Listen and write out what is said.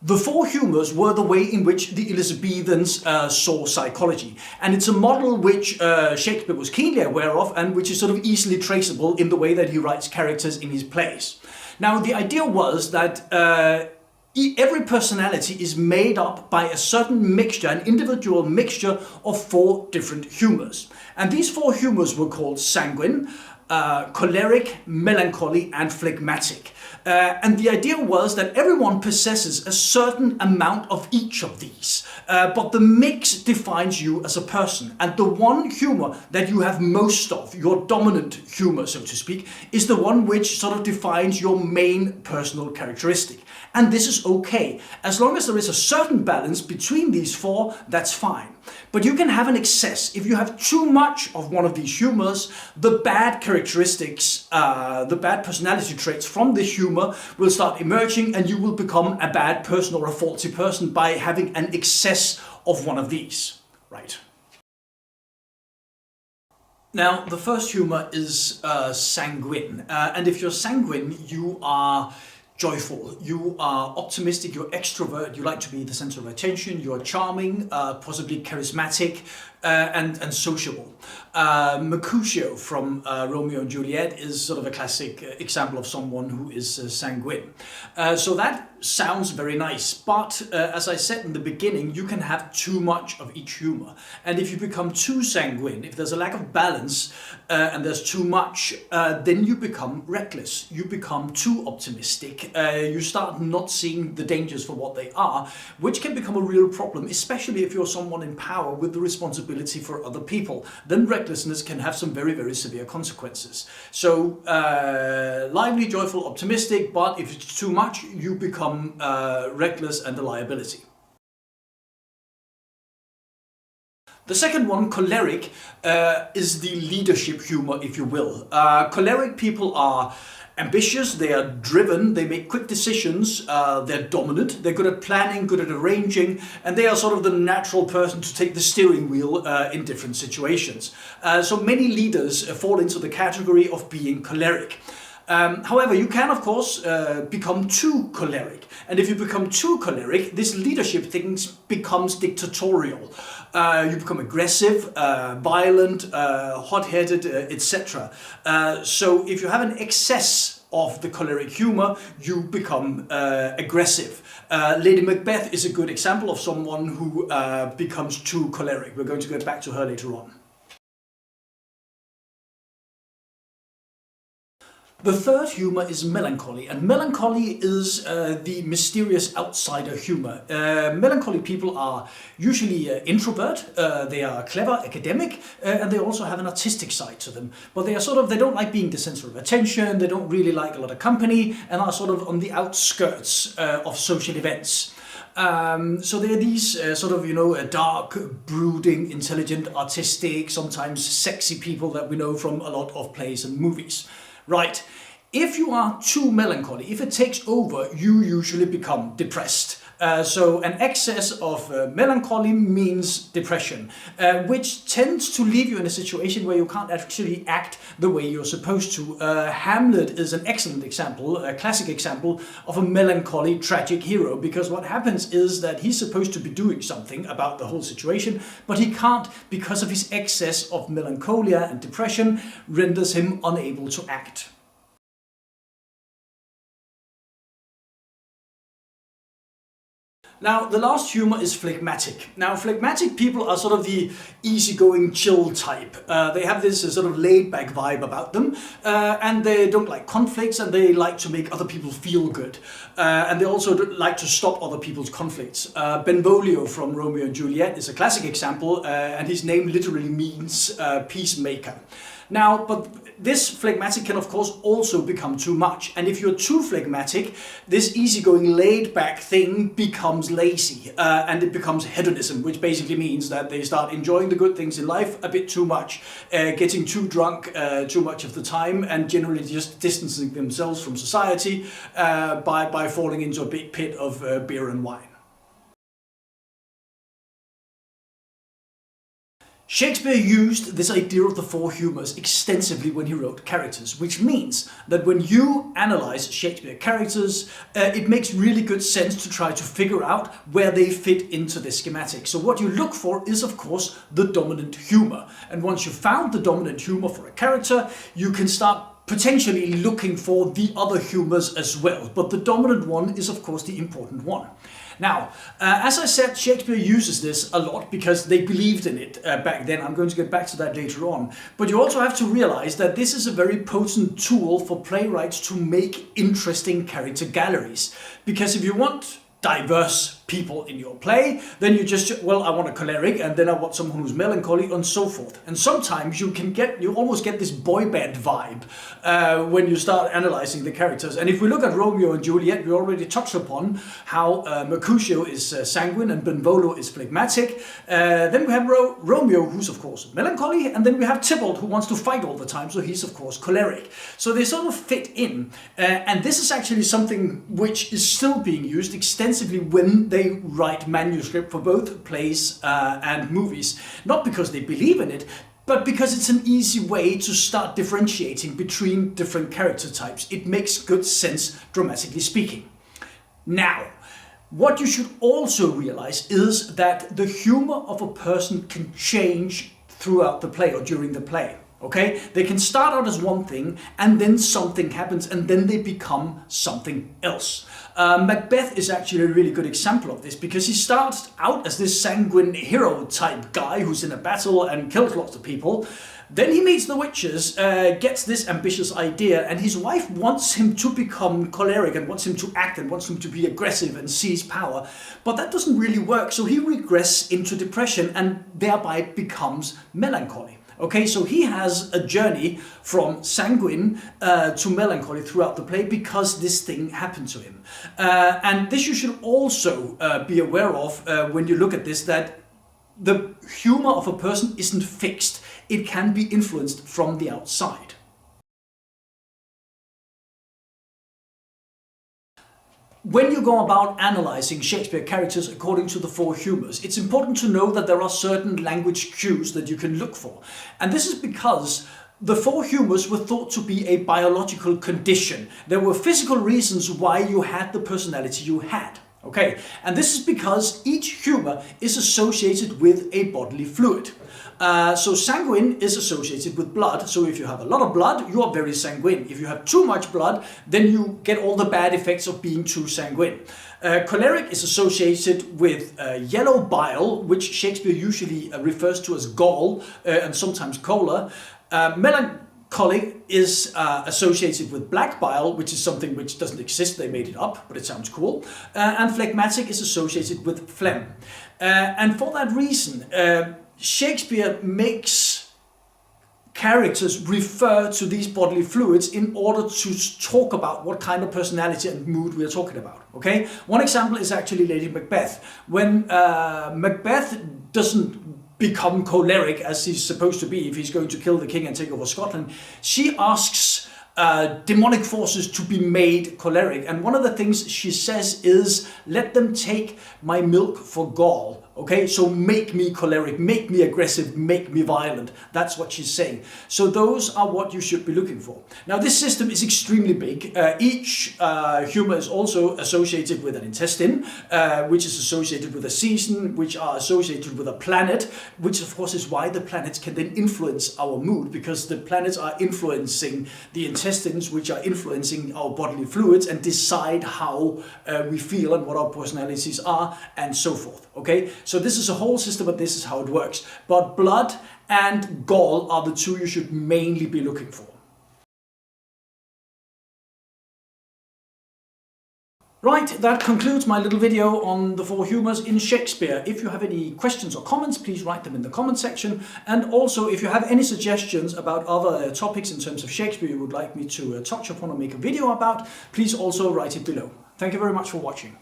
The four humours were the way in which the Elizabethans saw psychology, and it's a model which Shakespeare was keenly aware of and which is sort of easily traceable in the way that he writes characters in his plays. Now, the idea was that every personality is made up by a certain mixture, an individual mixture of four different humours. And these four humours were called sanguine, choleric, melancholy and phlegmatic. And the idea was that everyone possesses a certain amount of each of these, but the mix defines you as a person. And the one humour that you have most of, your dominant humour, so to speak, is the one which sort of defines your main personal characteristic. And this is okay. As long as there is a certain balance between these four, that's fine. But you can have an excess. If you have too much of one of these humours, the bad characteristics, the bad personality traits from the humour will start emerging, and you will become a bad person or a faulty person by having an excess of one of these. Right. Now, the first humour is sanguine. And if you're sanguine, you are joyful, you are optimistic, you're extrovert, you like to be the center of attention, you're charming, possibly charismatic, and sociable. Mercutio from Romeo and Juliet is sort of a classic example of someone who is sanguine. So that sounds very nice, but as I said in the beginning, you can have too much of each humour. And if you become too sanguine, if there's a lack of balance and there's too much, then you become reckless, you become too optimistic, you start not seeing the dangers for what they are, which can become a real problem, especially if you're someone in power with the responsibility for other people. Then recklessness can have some very, very severe consequences. So lively, joyful, optimistic, but if it's too much, you become reckless and a liability. The second one, choleric, is the leadership humour, if you will. Choleric people are ambitious, they are driven, they make quick decisions, they're dominant, they're good at planning, good at arranging, and they are sort of the natural person to take the steering wheel in different situations. So many leaders fall into the category of being choleric. However, you can of course become too choleric, and if you become too choleric, this leadership thing becomes dictatorial. You become aggressive, violent, hot-headed, etc. So if you have an excess of the choleric humour, you become aggressive. Lady Macbeth is a good example of someone who becomes too choleric. We're going to get back to her later on. The third humour is melancholy, and melancholy is the mysterious outsider humour. Melancholy people are usually introvert, they are clever, academic, and they also have an artistic side to them. But they are they don't like being the centre of attention, they don't really like a lot of company, and are sort of on the outskirts of social events. So there are these dark, brooding, intelligent, artistic, sometimes sexy people that we know from a lot of plays and movies. Right, if you are too melancholy, if it takes over, you usually become depressed. So an excess of melancholy means depression, which tends to leave you in a situation where you can't actually act the way you're supposed to. Hamlet is an excellent example, a classic example of a melancholy tragic hero, because what happens is that he's supposed to be doing something about the whole situation, but he can't because of his excess of melancholia, and depression renders him unable to act. Now, the last humour is phlegmatic. Now, phlegmatic people are sort of the easygoing, chill type. They have this sort of laid-back vibe about them, and they don't like conflicts, and they like to make other people feel good. And they also like to stop other people's conflicts. Benvolio from Romeo and Juliet is a classic example, and his name literally means peacemaker. Now, but this phlegmatic can of course also become too much, and if you're too phlegmatic, this easygoing laid-back thing becomes lazy, and it becomes hedonism, which basically means that they start enjoying the good things in life a bit too much, getting too drunk too much of the time, and generally just distancing themselves from society by falling into a big pit of beer and wine. Shakespeare used this idea of the four humours extensively when he wrote characters, which means that when you analyse Shakespeare characters, it makes really good sense to try to figure out where they fit into this schematic. So what you look for is, of course, the dominant humour. And once you've found the dominant humour for a character, you can start potentially looking for the other humours as well. But the dominant one is, of course, the important one. Now, as I said, Shakespeare uses this a lot because they believed in it back then. I'm going to get back to that later on. But you also have to realize that this is a very potent tool for playwrights to make interesting character galleries. Because if you want diverse people in your play, then you just, well, I want a choleric, and then I want someone who's melancholy, and so forth. And sometimes you almost get this boy band vibe when you start analyzing the characters. And if we look at Romeo and Juliet, we already touched upon how Mercutio is sanguine and Benvolio is phlegmatic. Then we have Romeo, who's of course melancholy, and then we have Tybalt, who wants to fight all the time, so he's of course choleric. So they sort of fit in, and this is actually something which is still being used extensively when they write manuscript for both plays and movies. Not because they believe in it, but because it's an easy way to start differentiating between different character types. It makes good sense, dramatically speaking. Now, what you should also realize is that the humor of a person can change throughout the play or during the play. Okay, they can start out as one thing and then something happens and then they become something else. Macbeth is actually a really good example of this because he starts out as this sanguine hero type guy who's in a battle and kills lots of people. Then he meets the witches, gets this ambitious idea, and his wife wants him to become choleric and wants him to act and wants him to be aggressive and seize power. But that doesn't really work, so he regresses into depression and thereby becomes melancholy. Okay, so he has a journey from sanguine to melancholy throughout the play because this thing happened to him. And this you should also be aware of when you look at this, that the humor of a person isn't fixed. It can be influenced from the outside. When you go about analyzing Shakespeare characters according to the four humours, it's important to know that there are certain language cues that you can look for. And this is because the four humours were thought to be a biological condition. There were physical reasons why you had the personality you had. Okay, and this is because each humour is associated with a bodily fluid. So sanguine is associated with blood, so if you have a lot of blood, you are very sanguine. If you have too much blood, then you get all the bad effects of being too sanguine. Choleric is associated with yellow bile, which Shakespeare usually refers to as gall and sometimes choler. Melancholy is associated with black bile, which is something which doesn't exist, they made it up, but it sounds cool. And phlegmatic is associated with phlegm. And for that reason, Shakespeare makes characters refer to these bodily fluids in order to talk about what kind of personality and mood we are talking about. Okay, one example is actually Lady Macbeth. When Macbeth doesn't become choleric as he's supposed to be if he's going to kill the king and take over Scotland, she asks demonic forces to be made choleric, and one of the things she says is, let them take my milk for gall. Okay, so make me choleric, make me aggressive, make me violent. That's what she's saying. So those are what you should be looking for. Now this system is extremely big. Each humour is also associated with an intestine, which is associated with a season, which are associated with a planet, which of course is why the planets can then influence our mood, because the planets are influencing the intestines, which are influencing our bodily fluids and decide how we feel and what our personalities are and so forth. Okay, so this is a whole system, but this is how it works. But blood and gall are the two you should mainly be looking for. Right, that concludes my little video on the four humours in Shakespeare. If you have any questions or comments, please write them in the comment section. And also, if you have any suggestions about other topics in terms of Shakespeare you would like me to touch upon or make a video about, please also write it below. Thank you very much for watching.